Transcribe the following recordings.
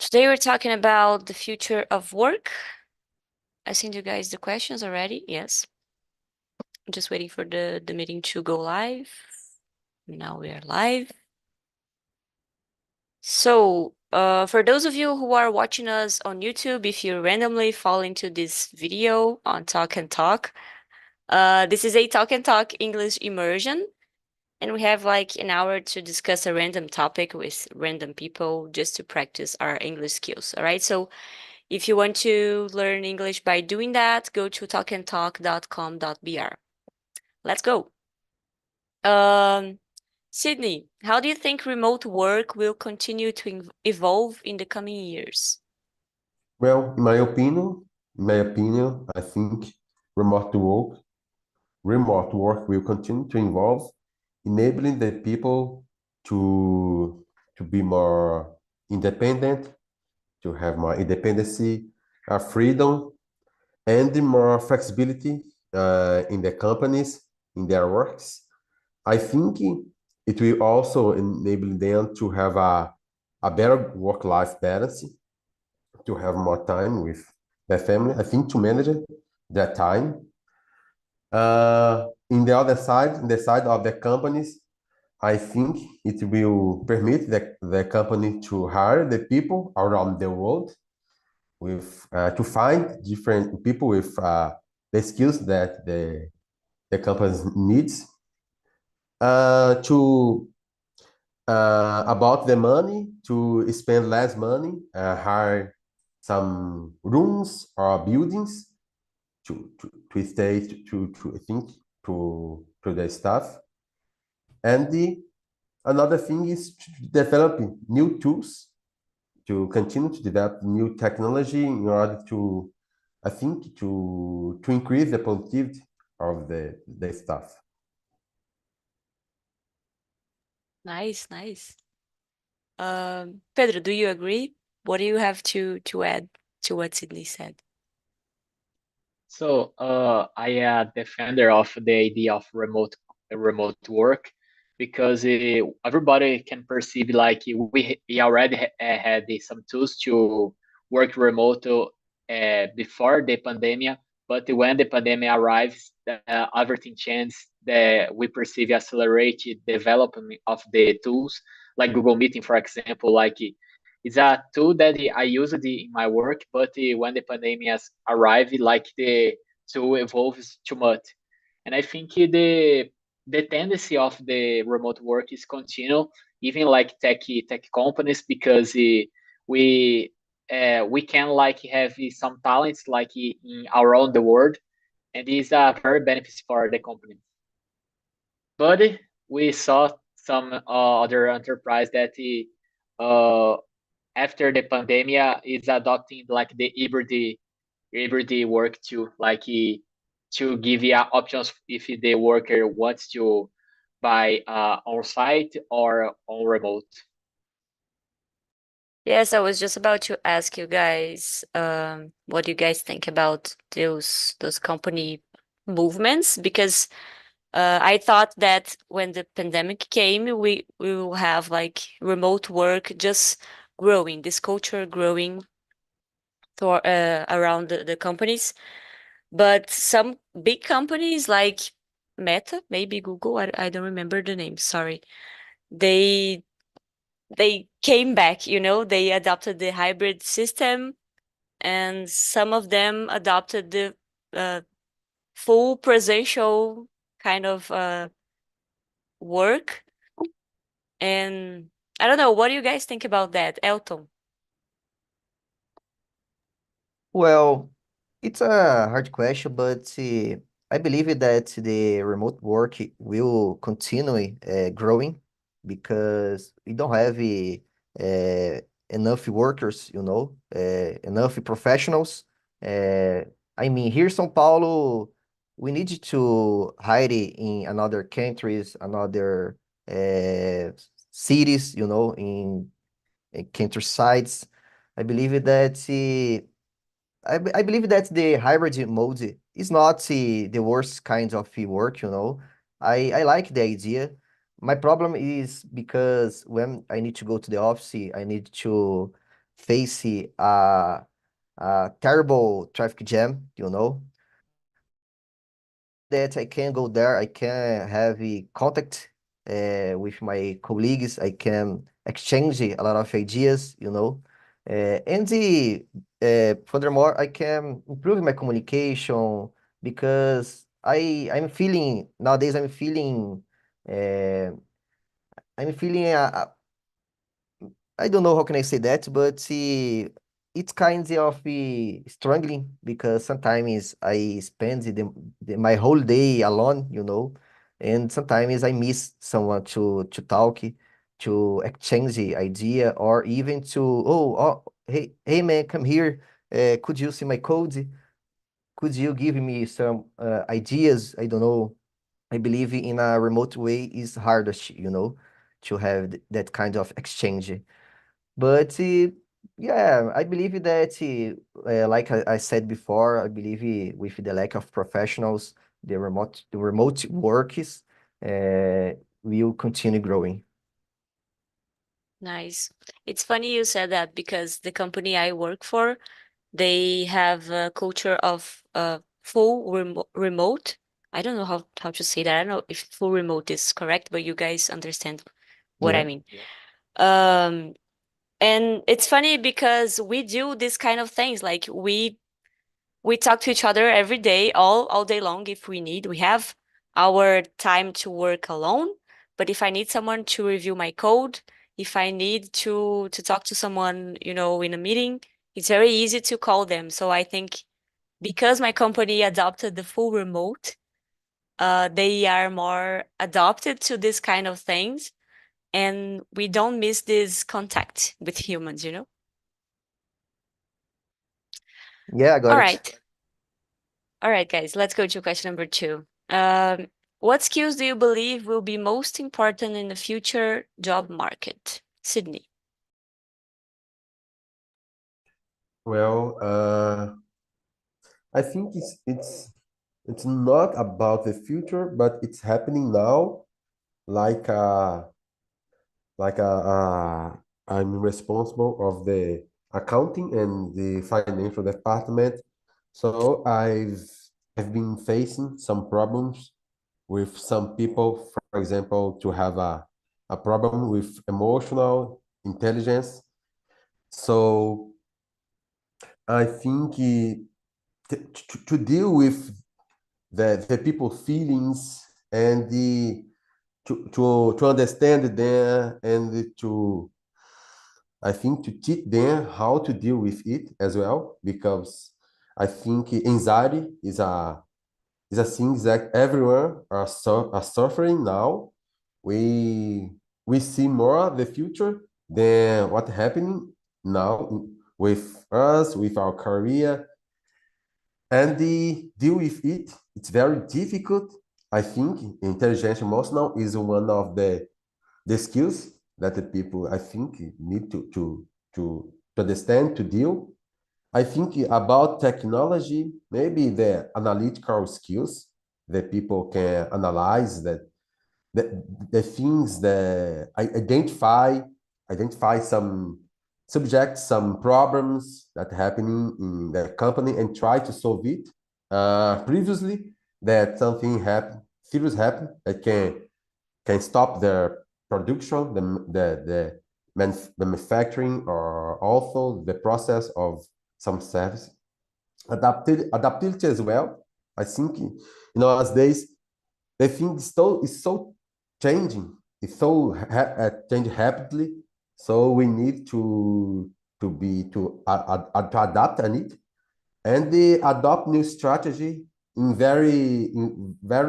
Today we're talking about the future of work. I sent you guys the questions already. Yes. I'm just waiting for the meeting to go live. Now we are live. So, for those of you who are watching us on YouTube, if you randomly fall into this video on Talk and Talk, this is a Talk and Talk English immersion. And we have like an hour to discuss a random topic with random people just to practice our English skills. All right. So if you want to learn English by doing that, go to talkandtalk.com.br. Let's go. Sydney, how do you think remote work will continue to evolve in the coming years? Well, in my opinion, I think remote work, remote work will continue to evolve, enabling the people to be more independent, to have more independency, freedom, and more flexibility in the companies, in their works. I think it will also enable them to have a better work-life balance, to have more time with their family. I think to manage that time. In the side of the companies, I think it will permit the company to hire the people around the world with to find different people with the skills that the company needs. To About the money, to spend less money, hire some rooms or buildings to stay to I think to the staff. And another thing is to develop new tools, to continue to develop new technology in order to, I think, to increase the productivity of the staff. Nice, nice. Pedro, do you agree? What do you have to add to what Sydney said? I am a defender of the idea of remote work because everybody can perceive like we already had some tools to work remote before the pandemic, but when the pandemic arrives, everything changes. We perceive accelerated development of the tools like Google Meeting, for example, like it's a tool that I used in my work, but when the pandemic has arrived, like the tool evolves too much. And I think the tendency of the remote work is continue, even like tech companies, because we can like have some talents like in around the world, and it's a very benefit for the company. But we saw some other enterprise that uh, after the pandemic is adopting like the hybrid work too, like to give you options if the worker wants to buy on site or on remote. Yes, I was just about to ask you guys, what do you guys think about those company movements? Because I thought that when the pandemic came, we will have like remote work just growing, this culture growing for around the companies. But some big companies like Meta, maybe Google, I don't remember the name, sorry. They they came back, they adopted the hybrid system, and some of them adopted the uh, full presential kind of work. And I don't know, what do you guys think about that, Elton? Well, it's a hard question, but I believe that the remote work will continue growing because we don't have enough workers, enough professionals. Uh, I mean, here in São Paulo, we need to hire in another countries, another uh, cities, in countrysides. I believe that. I believe that the hybrid mode is not the worst kind of work. I like the idea. My problem is because when I need to go to the office, I need to face a terrible traffic jam, that I can go there, I can have a contact with my colleagues, I can exchange a lot of ideas, and furthermore, I can improve my communication because I'm feeling nowadays uh, I'm feeling I don't know how can I say that, but it's kind of struggling because sometimes I spend my whole day alone, and sometimes I miss someone to talk, to exchange the idea, or even to, hey man, come here. Could you see my code? Could you give me some ideas? I don't know. I believe in a remote way is hardest, to have that kind of exchange. But yeah, I believe that, like I said before, I believe with the lack of professionals, the remote work is will continue growing. Nice. It's funny you said that because the company I work for, they have a culture of full remote. I don't know how to say that. I don't know if full remote is correct, but you guys understand what I Yeah. mean. Um, and it's funny because we do this kind of things. Like we talk to each other every day, all day long if we need. We have our time to work alone, but if I need someone to review my code, if I need to talk to someone, in a meeting, it's very easy to call them. So I think because my company adopted the full remote, they are more adopted to this kind of things, and we don't miss this contact with humans. Yeah, I got All it. right. All right, guys, let's go to question number 2. What skills do you believe will be most important in the future job market? Sydney. Well, I think it's not about the future, but it's happening now. Like I'm responsible of the accounting and the financial department, so I've been facing some problems with some people. For example, to have a problem with emotional intelligence. So I think to deal with the people feelings and to understand them and to I think to teach them how to deal with it as well, because I think anxiety is a thing that everyone are suffering now. We we see more the future than what happening now with us, with our career, and the deal with it. It's very difficult. I think intelligence emotional is one of the skills that the people I think need to understand to deal. I think about technology, maybe the analytical skills that people can analyze the things that I identify some subjects, some problems that happening in the company and try to solve it. Previously, that something happened, serious happened that can stop their production, the manufacturing, or also the process of some service. Adaptability as well. I think, as days, the thing is so changing. It's so change rapidly. So we need to adapt on it and adopt new strategy in very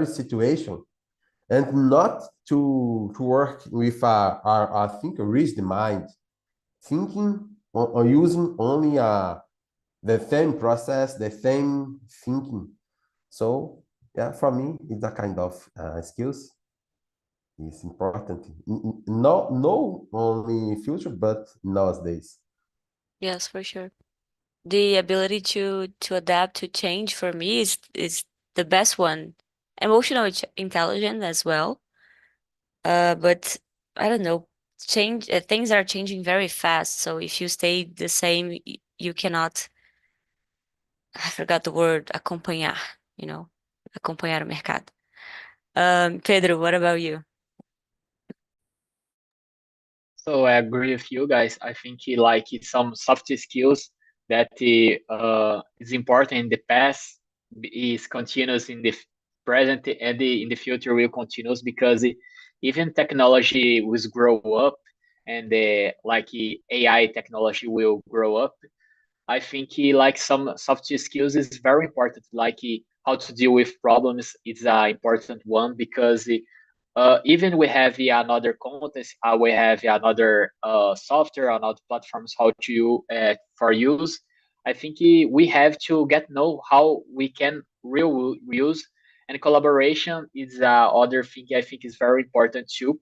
situation, and not to work with I think a rigid mind, thinking or using only the same process, the same thinking. So yeah, for me, it's a kind of skills is important. No only future, but nowadays. Yes, for sure. The ability to adapt to change for me is the best one. Emotional intelligence as well. But I don't know. things are changing very fast. So if you stay the same, you cannot, I forgot the word, acompanhar, acompanhar o mercado. Pedro, what about you? So I agree with you guys. I think like some soft skills that is important in the past is continuous in the present and in the future will continues because even technology will grow up and like AI technology will grow up. I think like some soft skills is very important. Like how to deal with problems is an important one because even we have another content, we have another software, another platforms how to for use. I think we have to get know how we can real use and collaboration is other thing I think is very important too.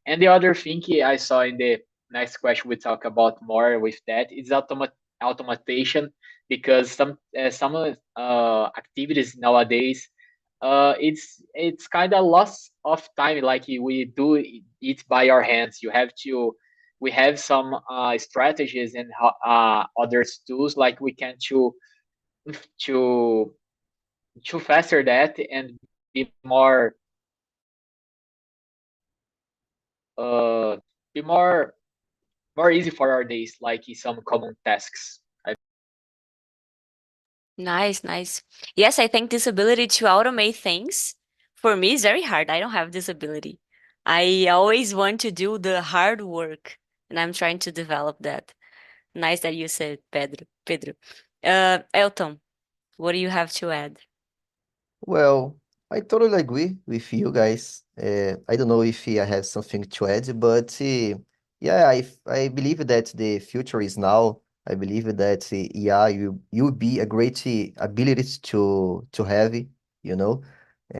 And the other thing I saw in the next question we talk about more with that is automation because some activities nowadays it's kind of loss of time like we do it by our hands. You have to we have some strategies and other tools like we can to to faster that and be uh be more easy for our days, like some common tasks. Nice, nice. Yes, I think this ability to automate things for me is very hard. I don't have this ability. I always want to do the hard work, and I'm trying to develop that. Nice that you said, Pedro. Elton, what do you have to add? Well, I totally agree with you guys. I don't know if I have something to add, but yeah, I believe that the future is now. I believe that yeah, you will be a great ability to have, you know.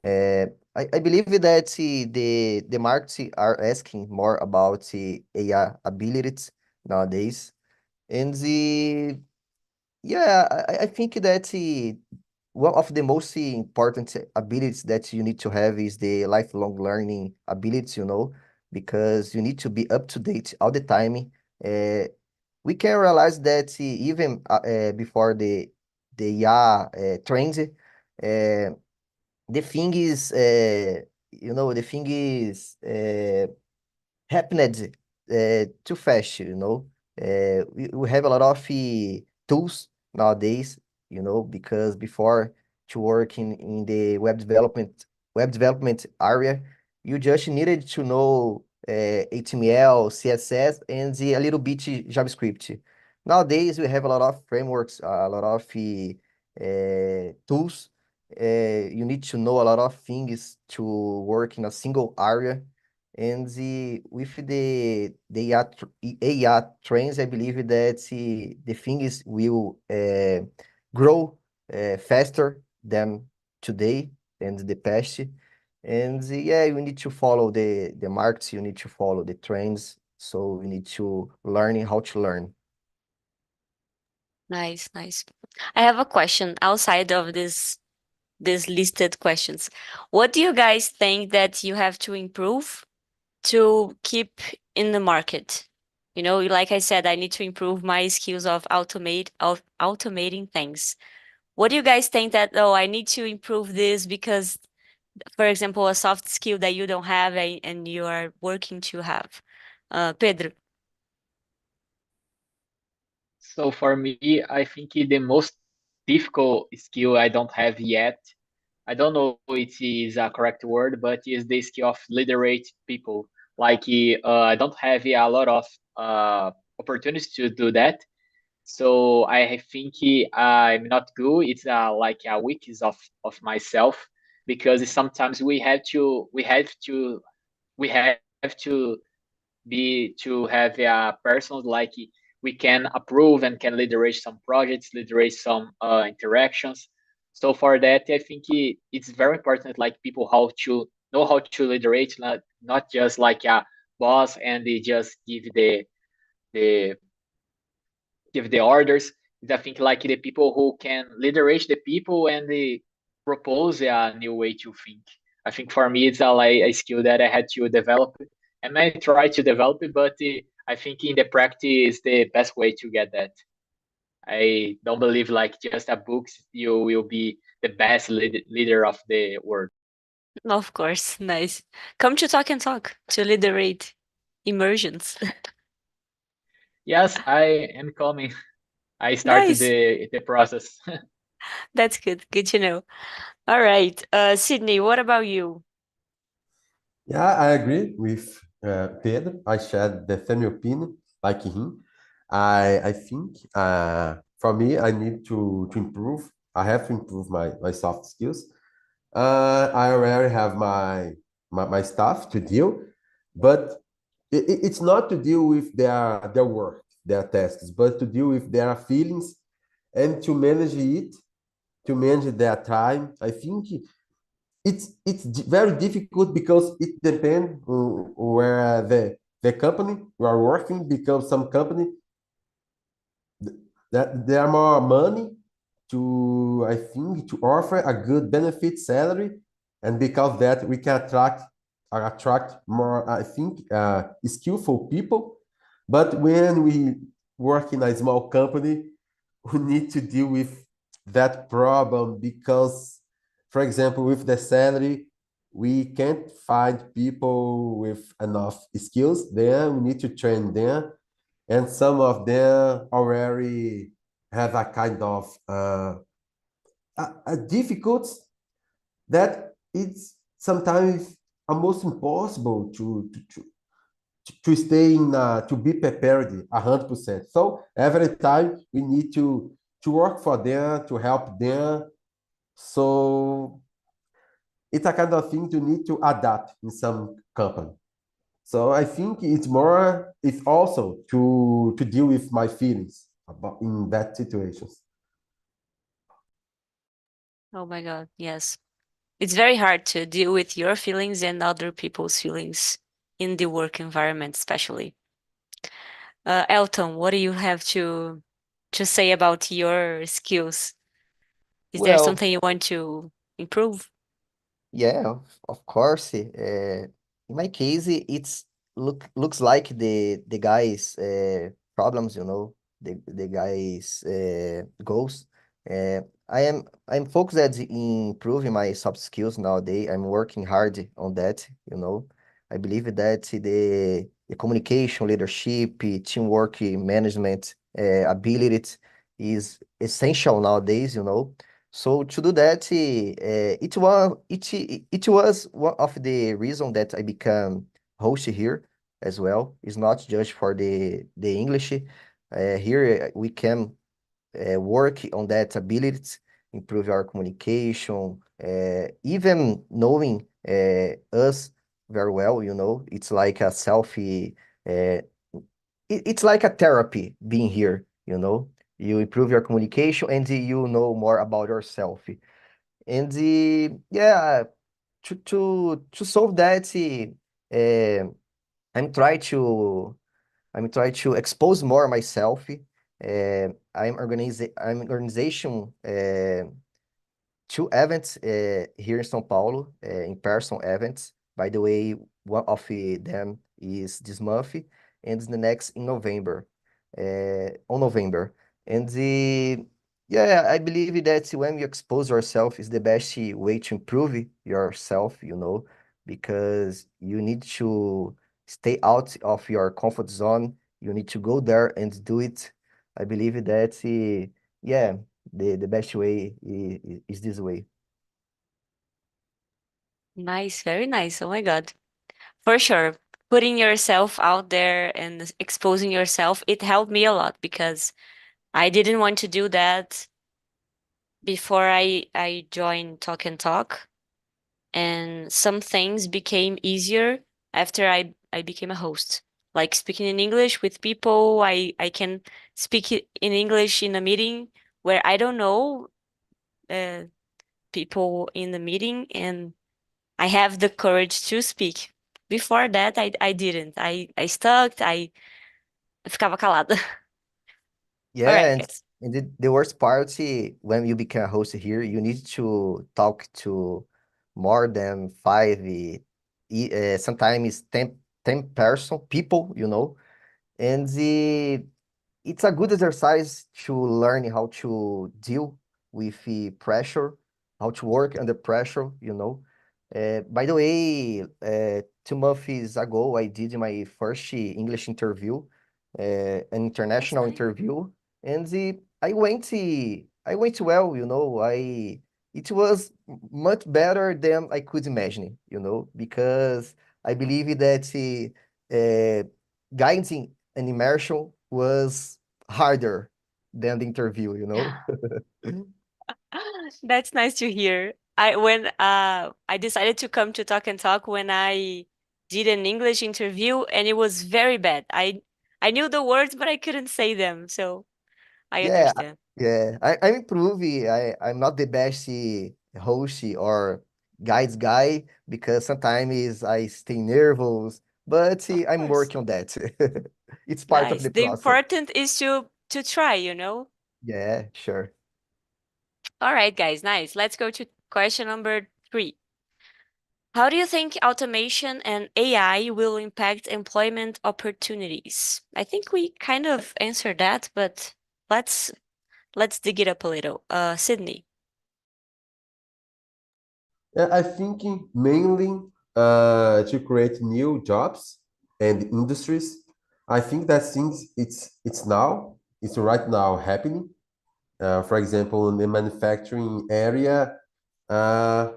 Uh, I believe that the markets are asking more about AI abilities nowadays, and yeah, I think that one of the most important abilities that you need to have is the lifelong learning ability, because you need to be up to date all the time. Uh, we can realize that even before the IA trends, the thing is, the thing is happened too fast, we have a lot of tools nowadays, because before to work in the web development area, you just needed to know HTML, CSS, and a little bit JavaScript. Nowadays, we have a lot of frameworks, a lot of tools. You need to know a lot of things to work in a single area. And with the AI trends, I believe that the things will grow faster than today and the past. And yeah, you need to follow the markets, you need to follow the trends. So you need to learn how to learn. Nice, nice. I have a question outside of this listed questions. What do you guys think that you have to improve to keep in the market? Like I said, I need to improve my skills of automating things. What do you guys think that, oh, I need to improve this because, for example, a soft skill that you don't have and you are working to have? Pedro. So for me, I think the most difficult skill I don't have yet, I don't know if it is a correct word, but is the skill of liderate people. Like I don't have a lot of opportunities to do that. So I think I'm not good. It's like a weakness of myself because sometimes we have to be to have a person like we can approve and can liderate some projects, liderate some interactions. So for that, I think it's very important, like people how to know how to liderate, not just like a boss and they just the give the orders. I think like the people who can liderate the people and they propose a new way to think. I think for me it's like a skill that I had to develop and I try to develop it, but I think in the practice the best way to get that. I don't believe like just a book you will be the best leader of the world. Of course, nice. Come to Talk and Talk to literate immersions. Yes, I am coming. I started Nice. the process. That's good. Good to know. All right. Sydney, what about you? Yeah, I agree with Pedro. I share the same opinion like him. I think for me, I need to improve. I have to improve my soft skills. I already have my stuff to deal, but it's not to deal with their work, their tasks, but to deal with their feelings and to manage it, to manage their time. I think very difficult because it depends where the company you are working, because some company that there are more money to, I think, to offer a good benefit salary, and because that we can attract more, I think, skillful people. But when we work in a small company, we need to deal with that problem because, for example, with the salary, we can't find people with enough skills. Then we need to train them, and some of them already have a kind of a difficult that it's sometimes almost impossible to stay in to be prepared 100%. So every time we need to work for them, to help them. So it's a kind of thing to need to adapt in some company. So I think it's also to deal with my feelings about in that situations. Oh my God, yes. It's very hard to deal with your feelings and other people's feelings in the work environment, especially. Elton, what do you have to say about your skills? Is there Well, something you want to improve? yeah, of course. In my case, it's looks like the guy's problems, the guy's goals. Uh, I'm focused in improving my soft skills nowadays. I'm working hard on that. I believe that the communication, leadership, teamwork, management ability is essential nowadays. So to do that, it was one of the reason that I become host here as well. It's not just for the English. Here we can work on that ability, improve our communication, even knowing us very well. It's like a selfie. It's like a therapy being here. You improve your communication and you know more about yourself. And yeah, to solve that, I'm trying to I'm trying to expose more myself. I'm organization two events here in São Paulo, in-person events. By the way, one of them is this month, and the next in November, on November. And yeah, I believe that when you expose yourself is the best way to improve yourself, because you need to stay out of your comfort zone. You need to go there and do it. I believe that, yeah, the best way is this way. Nice, very nice. Oh my God. For sure. Putting yourself out there and exposing yourself, it helped me a lot because I didn't want to do that before I joined Talk and Talk. And some things became easier after I became a host. Like speaking in English with people, I can speak in English in a meeting where I don't know uh, people in the meeting, and I have the courage to speak. Before that, I didn't. I stuck, I ficava calada. All Yeah, right, and guys. and the worst part, when you become a host here, you need to talk to more than five, sometimes 10 people, and it's a good exercise to learn how to deal with the pressure, how to work under pressure. By the way, 2 months ago, I did my first English interview, an international nice. interview, and I went well. It was much better than I could imagine, because I believe that guiding an immersion was harder than the interview. That's nice to hear. I decided to come to Talk and Talk when I did an English interview and it was very bad. I knew the words but I couldn't say them, so I Yeah, understand. yeah. I'm improving. I'm not the best host or guides guy because sometimes I stay nervous, but Of I'm course. working on that. It's part of Nice. the The process. important is to try. Yeah, sure. All right, guys, nice. Let's go to question number 3. How do you think automation and AI will impact employment opportunities? I think we kind of answered that, but let's let's dig it up a little. Sydney. I think mainly to create new jobs and industries. I think that things it's right now happening. For example, in the manufacturing area, uh,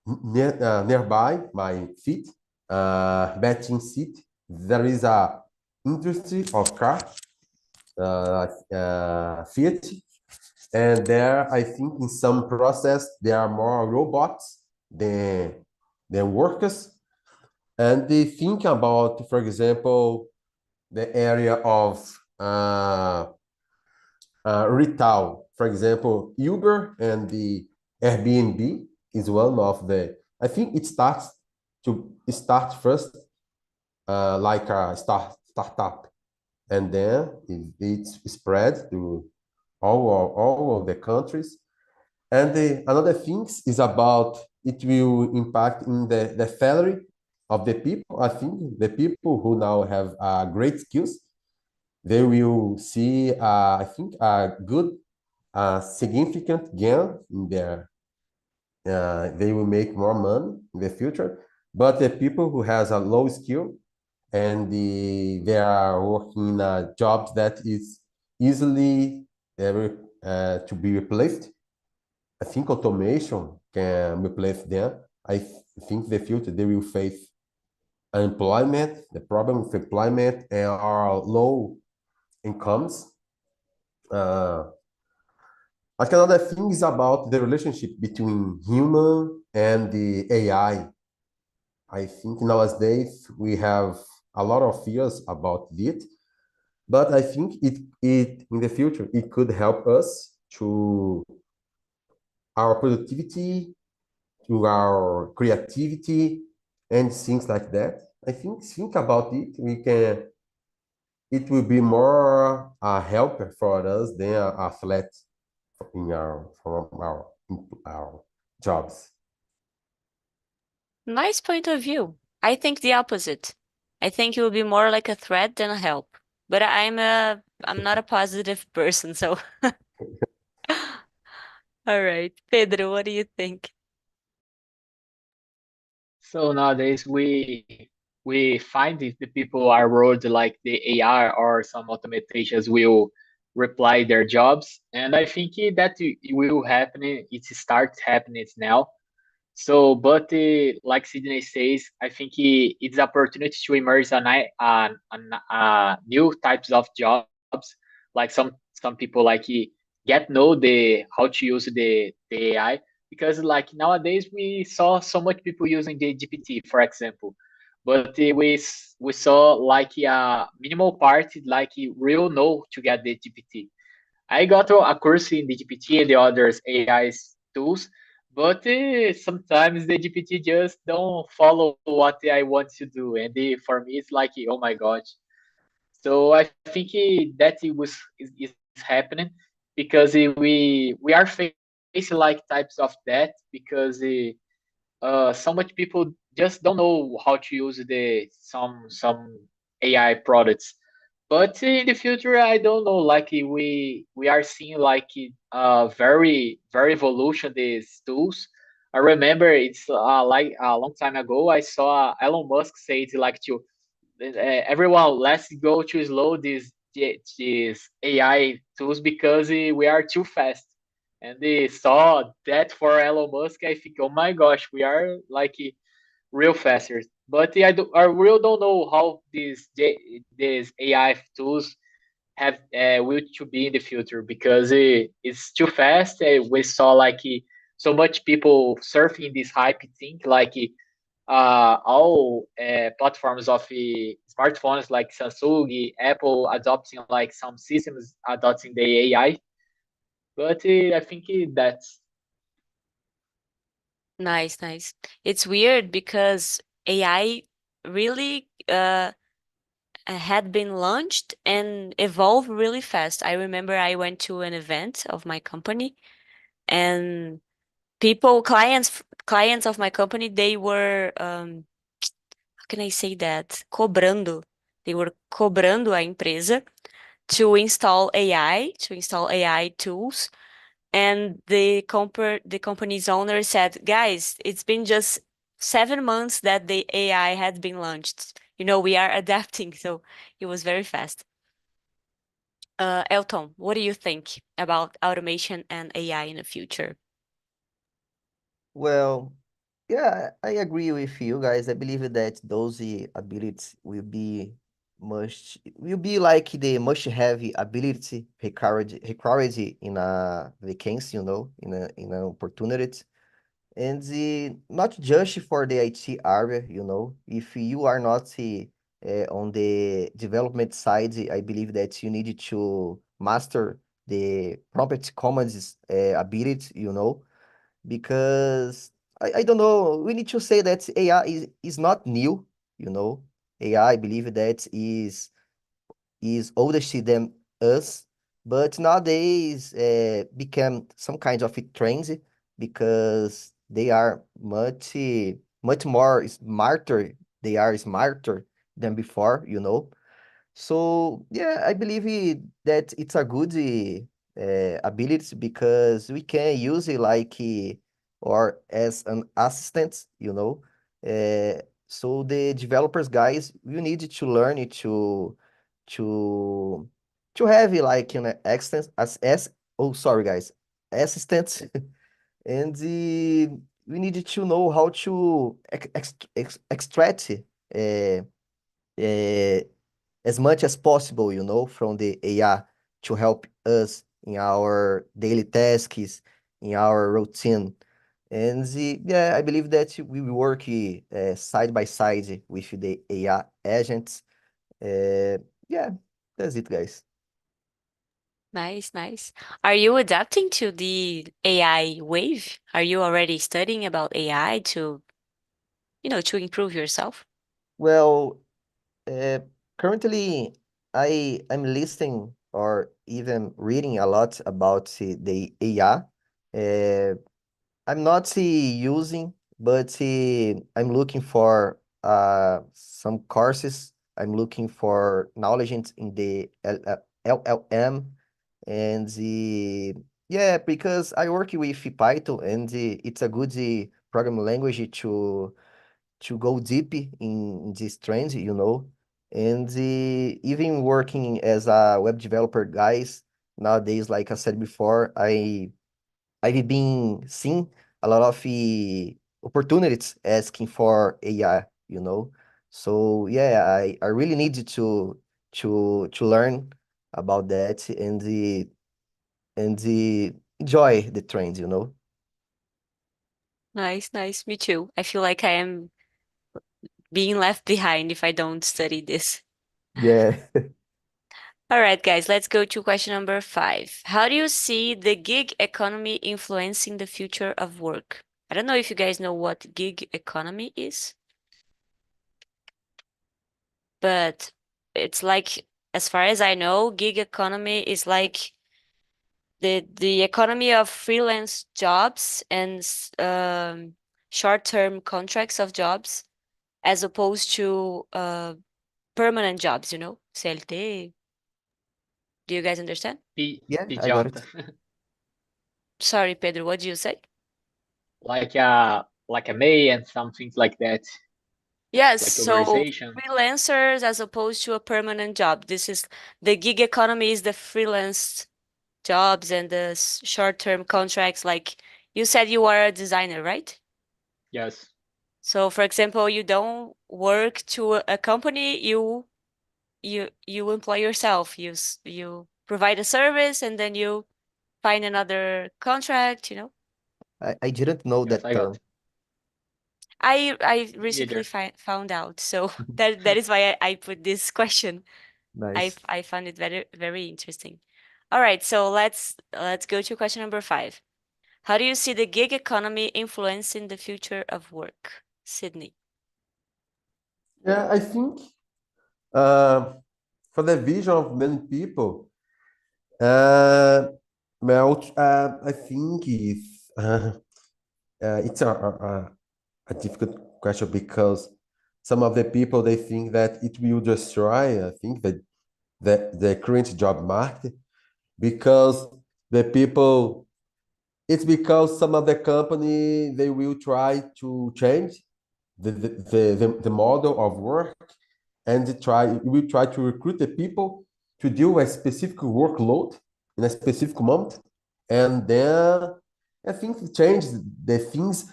nearby my feet, betting seat, there is a industry of car, Fiat, and there I think in some process there are more robots than workers, and they think about, for example, the area of retail. For example, Uber and the Airbnb is one of the. I think it start first like a startup, and then it's spread to all of the countries. And another thing is about it will impact in the salary of the people. I think the people who now have great skills, they will see, I think, a good, significant gain in their. They will make more money in the future. But the people who has a low skill and they are working in jobs that is easily to be replaced. I think automation can replace them. Think the future they will face unemployment, the problem with employment and our low incomes. Like another thing is about the relationship between human and the AI. I think nowadays we have a lot of fears about it, but I think it in the future it could help us to our productivity, to our creativity, and things like that. I think about it, it will be more a helper for us than a threat in our jobs. Nice point of view. I think the opposite. I think it will be more like a threat than a help. But I'm not a positive person, so all right. Pedro, what do you think? So nowadays we find if the people are worried like the AI or some automations will reply their jobs, and I think that it will happen. It starts happening now. So, but like Sydney says, I think it's opportunity to immerse new types of jobs. Like some people like get know the how to use the AI, because like nowadays we saw so much people using the GPT, for example, but we saw like a minimal part like real know to get the GPT. I got a course in the GPT and the others AI tools, but sometimes the GPT just don't follow what I want to do, and for me it's like, oh my gosh. So I think that is happening because we are facing like types of that because so much people just don't know how to use the some AI products. But in the future, I don't know. Like we are seeing like very evolution these tools. I remember it's like a long time ago. I saw Elon Musk say it like to everyone, let's go to slow these AI tools because we are too fast. And they saw that for Elon Musk. I think, oh my gosh, we are like real faster. But I really don't know how these AI tools have will to be in the future because it's too fast. We saw like so much people surfing this hype thing, like all platforms of smartphones like Samsung, Apple adopting like some systems adopting the AI. But I think that's Nice, nice. It's weird because AI really had been launched and evolved really fast. I remember I went to an event of my company and clients of my company, they were how can I say that? Cobrando. They were cobrando a empresa to install AI, to install AI tools. And the company's owner said, guys, it's been just 7 months that the AI had been launched. We are adapting, so it was very fast. Elton, what do you think about automation and AI in the future? Well, yeah, I agree with you guys. I believe that those abilities will be like the must-have ability required in a vacancy, in an opportunity. And not just for the IT area, if you are not on the development side, I believe that you need to master the prompt commands ability, because I don't know, we need to say that AI is not new, you know. AI, I believe that is older than us, but nowadays become some kind of a trend because they are much more smarter. They are smarter than before, So yeah, I believe that it's a good ability because we can use it like or as an assistant, So the developers guys, you need to learn it to to have it like an extent as oh sorry guys, assistant and we need to know how to extract uh, as much as possible, from the AI to help us in our daily tasks, in our routine. And yeah, I believe that we will work side by side with the AI agents. Uh, yeah, that's it, guys. Nice, nice. Are you adapting to the AI wave? Are you already studying about AI to improve yourself? Well, uh, currently, I'm listening or even reading a lot about the AI. I'm not using, but I'm looking for some courses. I'm looking for knowledge in the LLM and yeah, because I work with Python and it's a good programming language to go deep in this trend, And even working as a web developer, guys, nowadays, like I said before, I've been seeing a lot of opportunities asking for AI, So yeah, I really need to learn about that and enjoy the trends. Nice, nice. Me too. I feel like I am being left behind if I don't study this. Yeah. All right, guys, let's go to question number 5. How do you see the gig economy influencing the future of work? I don't know if you guys know what gig economy is, but it's like, as far as I know, gig economy is like the economy of freelance jobs and short-term contracts of jobs as opposed to permanent jobs, CLT. Do you guys understand? Yeah, I got PJ. it. Sorry, Pedro, what did you say? Like a May and some things like that, Yes, like so organization. freelancers as opposed to a permanent job. This is the gig economy is the freelance jobs and the short-term contracts. Like you said, you are a designer, right? Yes. So, for example, you don't work to a company, you employ yourself. You provide a service and then you find another contract. I didn't know Yes, that I got. term. I recently Neither. found out, so that is why I put this question. Nice. I found it very very interesting. All right, so let's go to question number 5. How do you see the gig economy influencing the future of work, Sydney? Yeah, I think for the vision of many people, well, I think it's a difficult question because some of the people they think that it will destroy, I think that the current job market because the people it's because some of the company they will try to change the model of work and we try to recruit the people to do a specific workload in a specific moment and then I think it changed the things.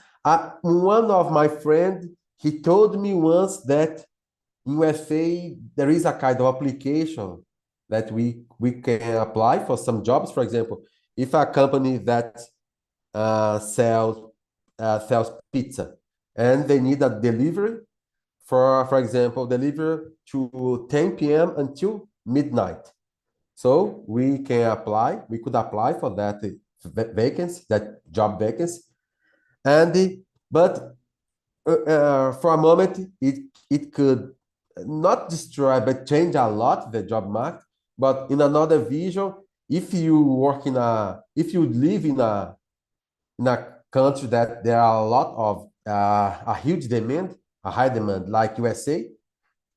One of my friend he told me once that in USA there is a kind of application that we can apply for some jobs. For example, if a company that sells pizza and they need a delivery for example, deliver to 10 p.m. until midnight. So we could apply for that vacancy, that job vacancy. But for a moment, it could not destroy, but change a lot the job market. But in another vision, if you live in a country that there are a lot of a huge demand, a high demand like USA,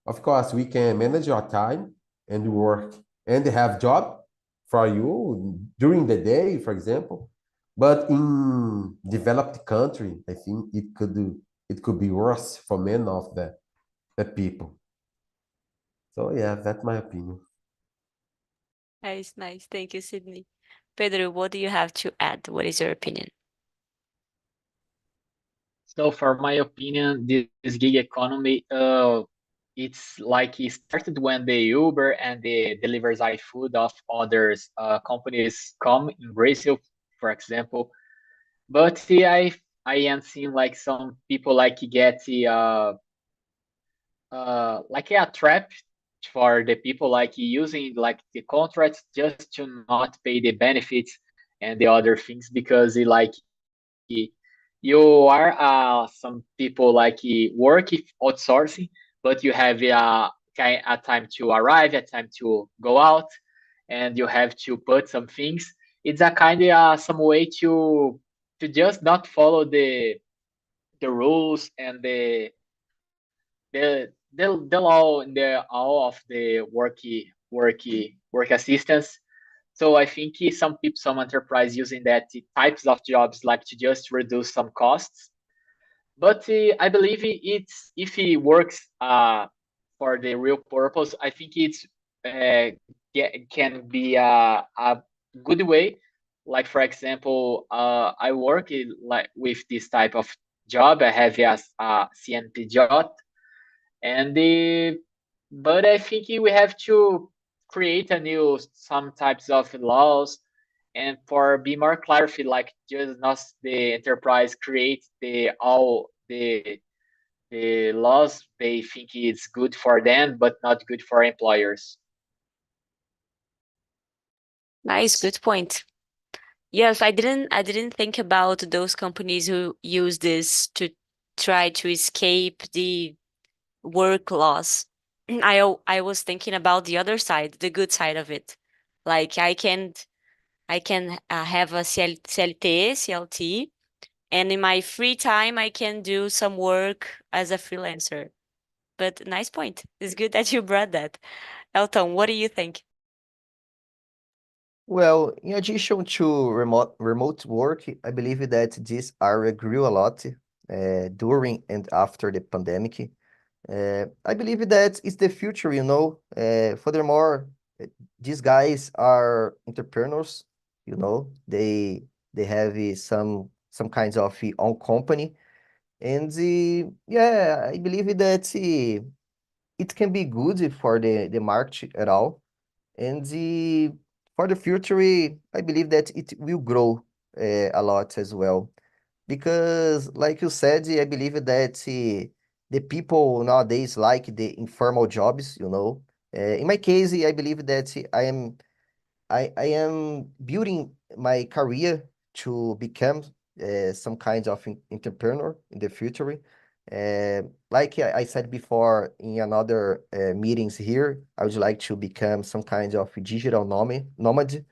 of course we can manage your time and work and have job for you during the day, for example. But in developed country, I think it could be worse for many of the people. So yeah, that's my opinion. Nice, nice. Thank you, Sydney. Pedro, what do you have to add? What is your opinion? So for my opinion, this gig economy, it's like it started when the Uber and the delivers iFood of others companies come in Brazil, for example. But I am seeing like some people like get the like a trap for the people like using like the contracts just to not pay the benefits and the other things because like you are some people like work outsourcing, but you have a time to arrive, a time to go out, and you have to put some things. It's a kind of some way to just not follow the rules and the law and the all of the work assistance. So I think some people, some enterprise using that types of jobs like to just reduce some costs. But I believe it's if it works for the real purpose, I think it's can be a good way. Like for example, I work like with this type of job. I have a CNPJ, and but I think we have to create a new some types of laws and for be more clarity, like just not the enterprise create the laws they think it's good for them but not good for employers. Nice, good point. Yes, I didn't think about those companies who use this to try to escape the work laws. I was thinking about the other side, the good side of it. Like I can have a CLT, And in my free time, I can do some work as a freelancer. But nice point. It's good that you brought that. Elton, what do you think? Well, in addition to remote work, I believe that this area grew a lot during and after the pandemic. I believe that it's the future, you know. Furthermore, these guys are entrepreneurs, you know. They have some kinds of own company, and yeah, I believe that it can be good for the market at all. And for the future, I believe that it will grow a lot as well. Because, like you said, I believe that the people nowadays like the informal jobs, you know. In my case, I believe that I am building my career to become some kind of entrepreneur in the future. Like I said before in another meetings here, I would like to become some kind of digital nomad.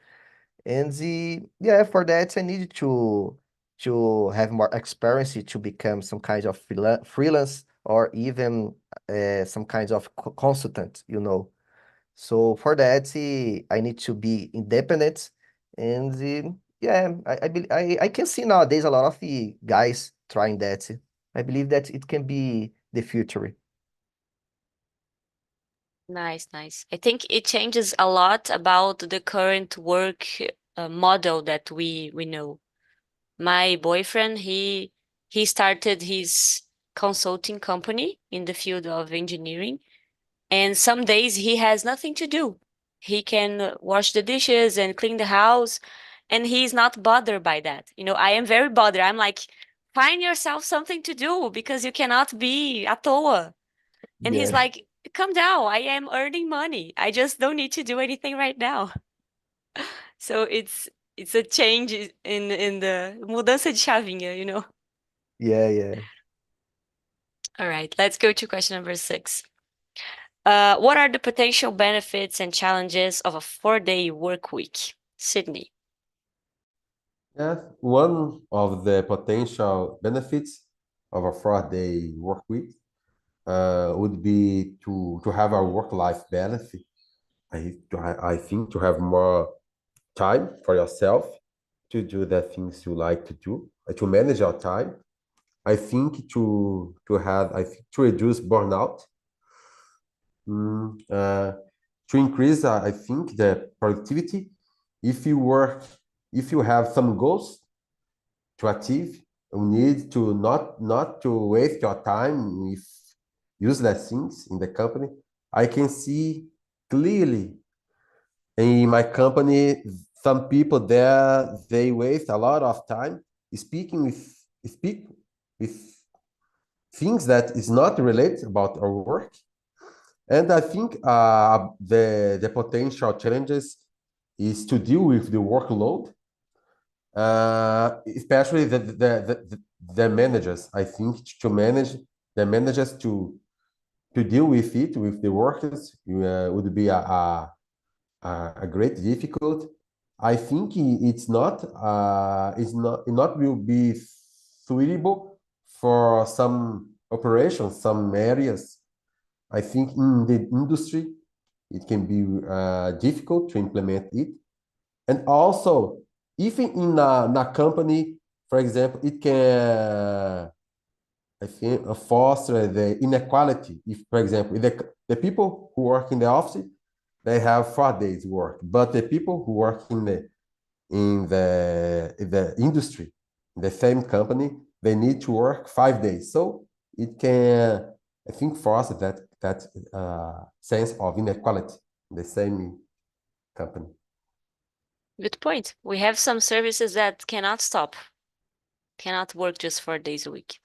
And yeah, for that I need to have more experience to become some kind of freelance or even some kind of consultant, you know. So for that, I need to be independent, and yeah, I can see nowadays a lot of the guys trying that. I believe that it can be the future. Nice, nice. I think it changes a lot about the current work model that we know. My boyfriend, he started his consulting company in the field of engineering, and some days he has nothing to do. He can wash the dishes and clean the house, and he's not bothered by that. You know, I am very bothered. I'm like, find yourself something to do because you cannot be at toa. And he's Yeah, like, calm down. I am earning money. I just don't need to do anything right now. So it's a change in the mudança de chavinha, you know. yeah. All right, let's go to question number 6. What are the potential benefits and challenges of a 4-day work week? Sydney. Yes, one of the potential benefits of a 4-day work week would be to have a work-life balance. I think to have more time for yourself to do the things you like to do, to manage your time. I think to reduce burnout, to increase, I think the productivity. If you work, if you have some goals to achieve, you need to not to waste your time with useless things in the company. I can see clearly in my company some people there, they waste a lot of time speak with things that is not related about our work. And I think the potential challenges is to deal with the workload, especially the managers. I think to manage the managers to deal with it with the workers would be a great difficult. I think it's not will be suitable for some operations, some areas. I think in the industry it can be difficult to implement it, and also even in a company, for example, it can I think foster the inequality. If, for example, the people who work in the office, they have 4 days work, but the people who work in the industry, in the same company, they need to work 5 days. So it can, I think, foster that sense of inequality in the same company. Good point. We have some services that cannot stop, cannot work just 4 days a week.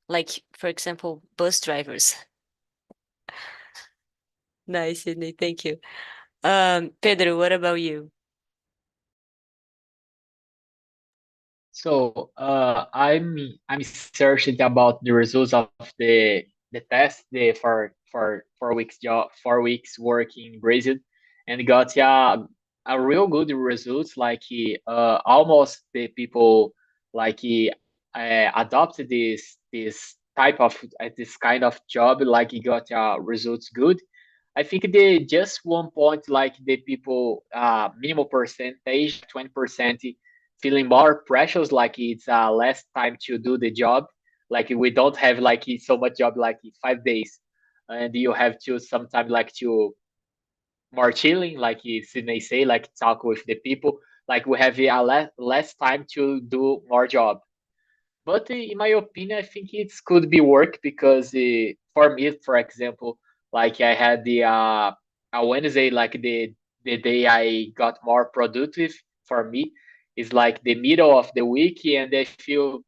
Like, for example, bus drivers. Nice, Sydney. Thank you. Pedro, what about you? So I'm searching about the results of the test for 4 weeks job 4 weeks work in Brazil, and got a real good results, like almost the people like adopt this type of this kind of job, like you got results good. I think they just one point, like the people minimal percentage, 20% feeling more precious, like it's less time to do the job. Like we don't have like so much job like 5 days, and you have to sometimes like to more chilling, like Sydney say, like talk with the people. Like we have less time to do more job. But in my opinion, I think it could be work because for me, for example, like I had the a Wednesday, like the day I got more productive for me is like the middle of the week, and I feel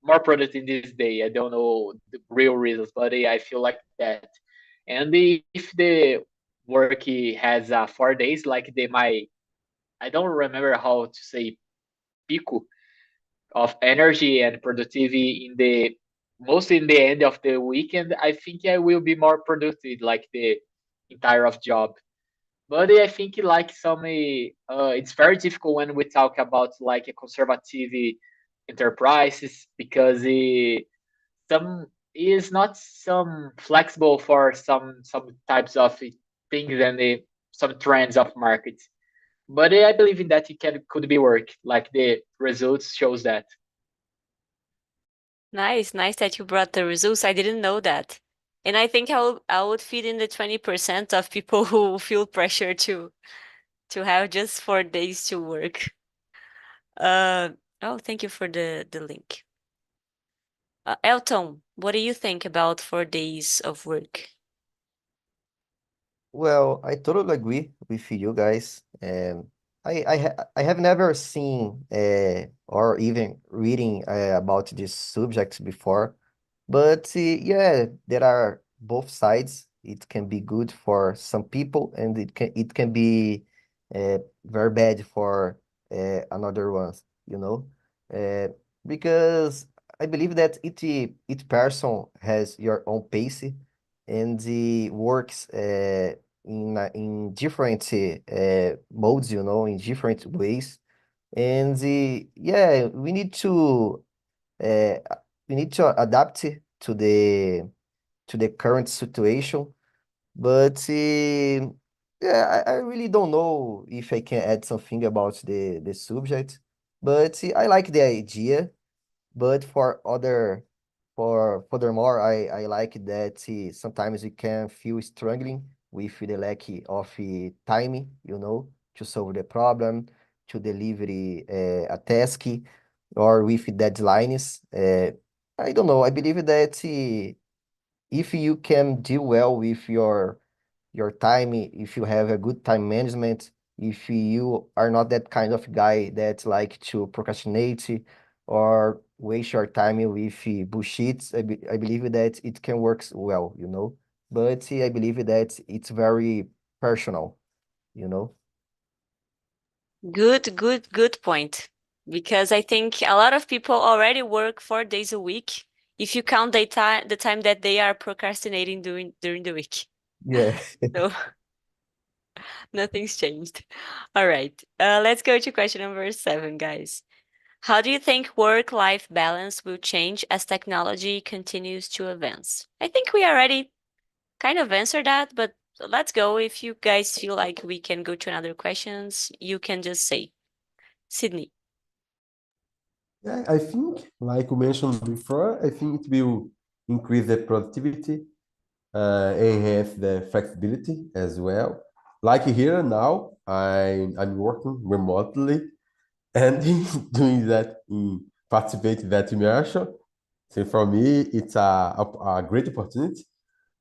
more productive this day. I don't know the real reasons, but I feel like that. And if the work has 4 days, like they might, I don't remember how to say pico of energy and productivity in the mostly in the end of the weekend. I think I will be more productive like the entire of job. But I think like some it's very difficult when we talk about like a conservative enterprises because some is not some flexible for some types of things and some trends of markets. But I believe in that it could be work. Like the results shows that. Nice, nice that you brought the results. I didn't know that. And I think I would fit in the 20% of people who feel pressure to have just 4 days to work. Uh, oh, thank you for the link. Elton, what do you think about 4 days of work? Well, I totally agree with you guys. I have never seen or even reading about this subject before, but yeah, there are both sides. It can be good for some people, and it can be very bad for another ones, you know, uh, because I believe that each person has your own pace and works in different modes, in different ways. And yeah, uh, we need to adapt it to the current situation. But yeah, I really don't know if I can add something about the subject. But I like the idea. But furthermore, I like that sometimes we can feel struggling with the lack of time, to solve the problem, to deliver a task, or with deadlines. I don't know. I believe that if you can deal well with your time, if you have a good time management, if you are not that kind of guy that like to procrastinate or waste your time with bullshit, I believe that it can work well. But I believe that it's very personal, you know? Good point. Because I think a lot of people already work 4 days a week if you count the time that they are procrastinating during the week. Yeah. So nothing's changed. All right. Let's go to question number 7, guys. How do you think work-life balance will change as technology continues to advance? I think we already kind of answered that, but let's go. If you guys feel like we can go to another questions, you can just say. Sydney. Yeah, I think, like you mentioned before, I think it will increase the productivity, enhance the flexibility as well. Like here now, I'm working remotely and doing that in participate that immersion. So for me, it's a great opportunity.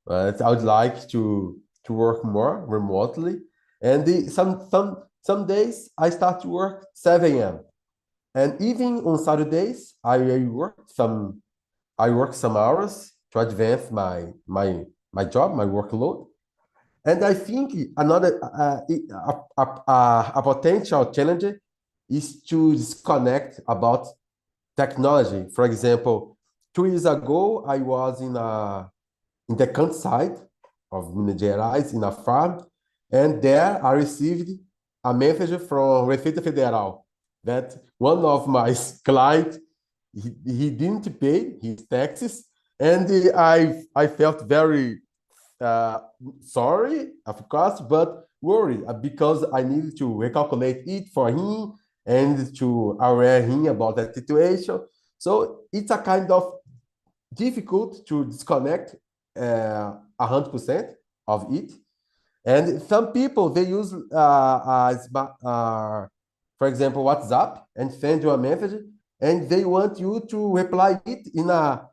But I would like to work more remotely. And some days I start to work 7 a.m. And even on Saturdays, I work some hours to advance my job, my workload. And I think another a potential challenge is to disconnect about technology. For example, 2 years ago, I was in the countryside of Minas Gerais in a farm, and there I received a message from Receita Federal that one of my clients he didn't pay his taxes, and I felt very sorry, of course, but worried because I needed to recalculate it for him and to aware him about that situation. So it's a kind of difficult to disconnect 100% of it. And some people, they use, for example, WhatsApp and send you a message, and they want you to reply it in a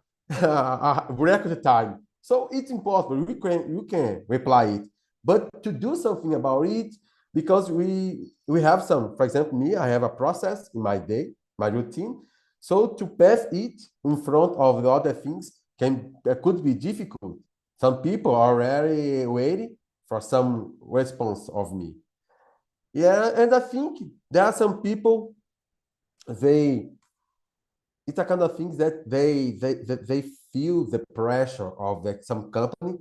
record time. So it's impossible. You can reply it, but to do something about it, because we have some, for example, me, I have a process in my day, my routine. So to pass it in front of the other things could be difficult. Some people are already waiting for some response of me. Yeah, and I think there are some people, they it's a kind of things that they feel the pressure of some company,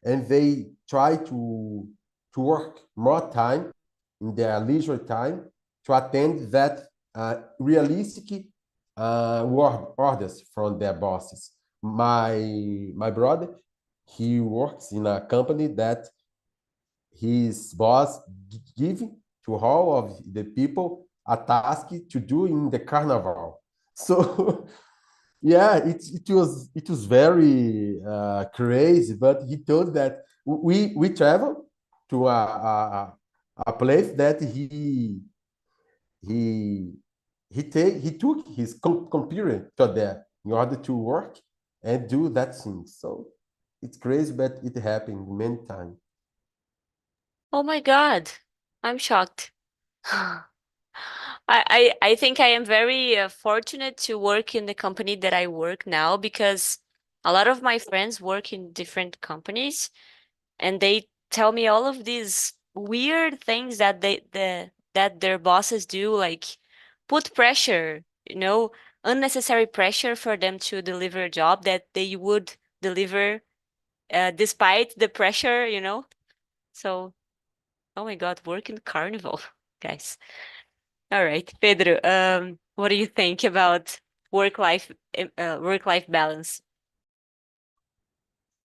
and they try to work more time in their leisure time to attend that realistic orders from their bosses. My brother, he works in a company that his boss give to all of the people a task to do in the carnival. So yeah, it was very crazy. But he told that we traveled to a place that he he took his computer to there in order to work and do that thing. So it's crazy, but it happened many times. Oh my God, I'm shocked. I think I am very fortunate to work in the company that I work now, because a lot of my friends work in different companies, and they tell me all of these weird things that that their bosses do, like put pressure, unnecessary pressure for them to deliver a job that they would deliver despite the pressure. So, oh my God, work in carnival, guys. All right, Pedro, what do you think about work-life balance?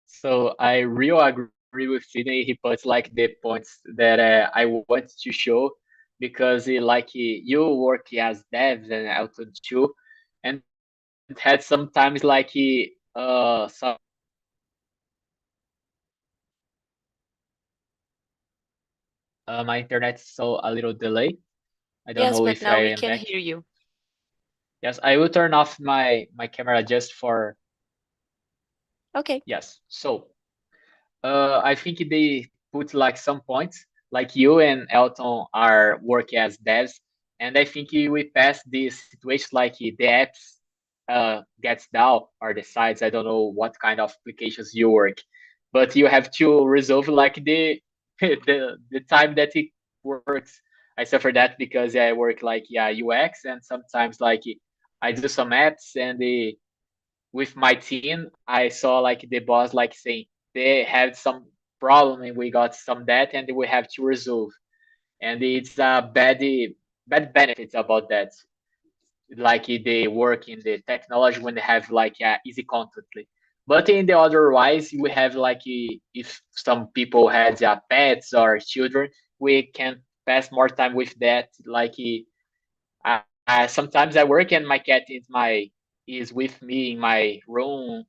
So I really agree with Sydney. He puts like the points that I want to show, because you work as devs and Elton too, and it had sometimes some my internet saw a little delay. I don't Yes, know but if now I we am can back. hear you. Yes, I will turn off my camera just for Okay. yes. So I think they put like some points, like you and Elton are working as devs, and I think we pass this situation like the apps gets down or the sites. I don't know what kind of applications you work, but you have to resolve like the the time that it works. I suffer that because I work like UX, and sometimes like I do some apps, and with my team, I saw like the boss like saying they had some problem and we got some debt and we have to resolve. And it's a bad benefits about that. Like they work in the technology when they have like easy contact. But in the otherwise, we have like if some people had pets or children, we can pass more time with that. Like sometimes I work and my cat is with me in my room,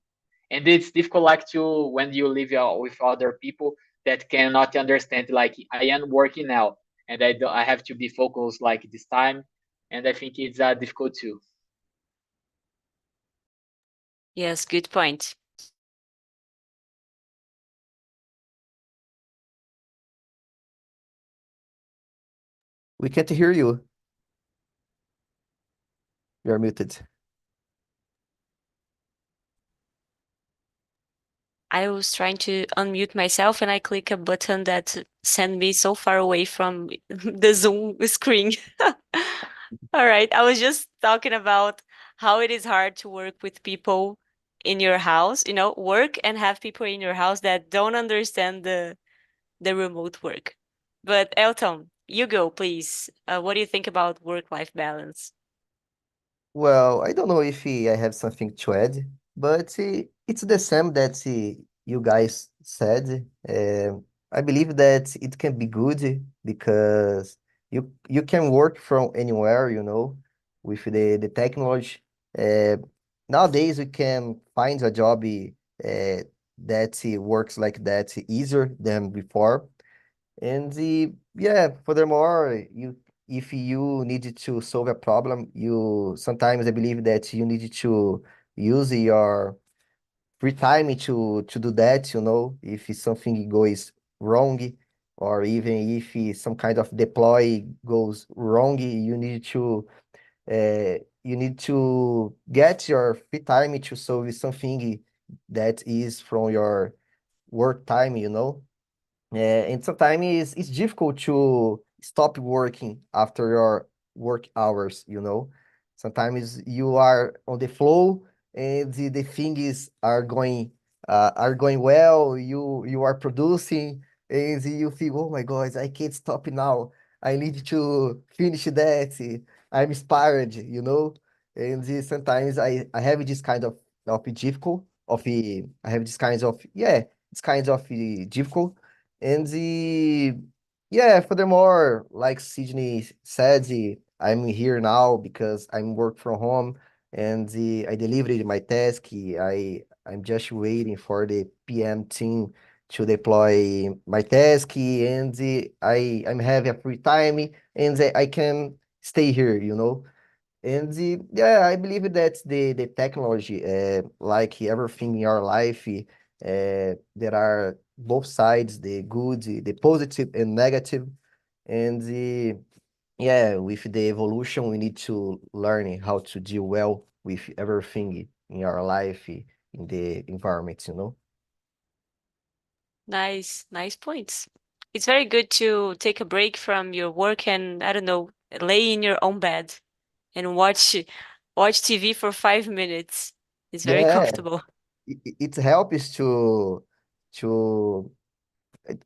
and it's difficult like to when you live with other people that cannot understand like I am working now and I have to be focused like this time, and I think it's difficult too. Yes, good point. We can't hear you. You're muted. I was trying to unmute myself and I click a button that sent me so far away from the Zoom screen. All right. I was just talking about how it is hard to work with people in your house, work and have people in your house that don't understand the remote work. But Elton, you go, please. What do you think about work-life balance? Well, I don't know if I have something to add, but it's the same that you guys said. I believe that it can be good because you can work from anywhere, with the technology. Uh, Nowadays, we can find a job that works like that easier than before. And yeah, furthermore, you if you need to solve a problem, you sometimes I believe that you need to use your free time to do that, if something goes wrong, or even if some kind of deploy goes wrong, you need to get your free time to solve something that is from your work time, and sometimes it's difficult to stop working after your work hours, Sometimes you are on the flow and the things are going well, you are producing and you feel, oh my God, I can't stop now. I need to finish that. I'm inspired, And sometimes I have this kind of difficult I have this kinds of it's kind of difficult and yeah, furthermore, like Sydney said, I'm here now because I'm work from home and I delivered my task. I'm just waiting for the PM team to deploy my task and I'm having a free time and I can stay here, And yeah, I believe that the technology, like everything in our life, there are both sides, the good, the positive and negative. And yeah, with the evolution, we need to learn how to deal well with everything in our life, in the environment, Nice points. It's very good to take a break from your work and, I don't know, lay in your own bed and watch TV for 5 minutes. It's very Yeah, comfortable. it helps to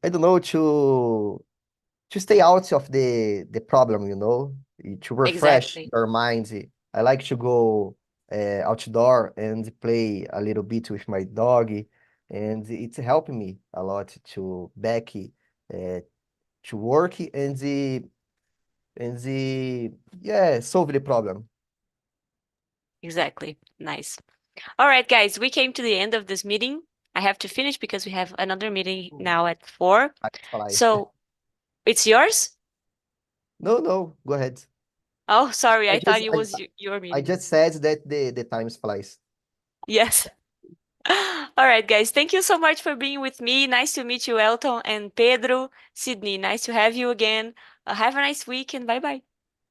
I don't know to stay out of the problem, to refresh Exactly. your mind. I like to go outdoor and play a little bit with my dog, and it's helping me a lot to back to work and yeah, solve the problem. Exactly. Nice. All right, guys, we came to the end of this meeting. I have to finish because we have another meeting now at 4. I flies. So it's yours? No, no, go ahead. Oh, sorry. I I thought just it I, was your I meeting. just said that the times flies. Yes. All right, guys. Thank you so much for being with me. Nice to meet you, Elton and Pedro. Sydney, nice to have you again. Have a nice week and bye bye.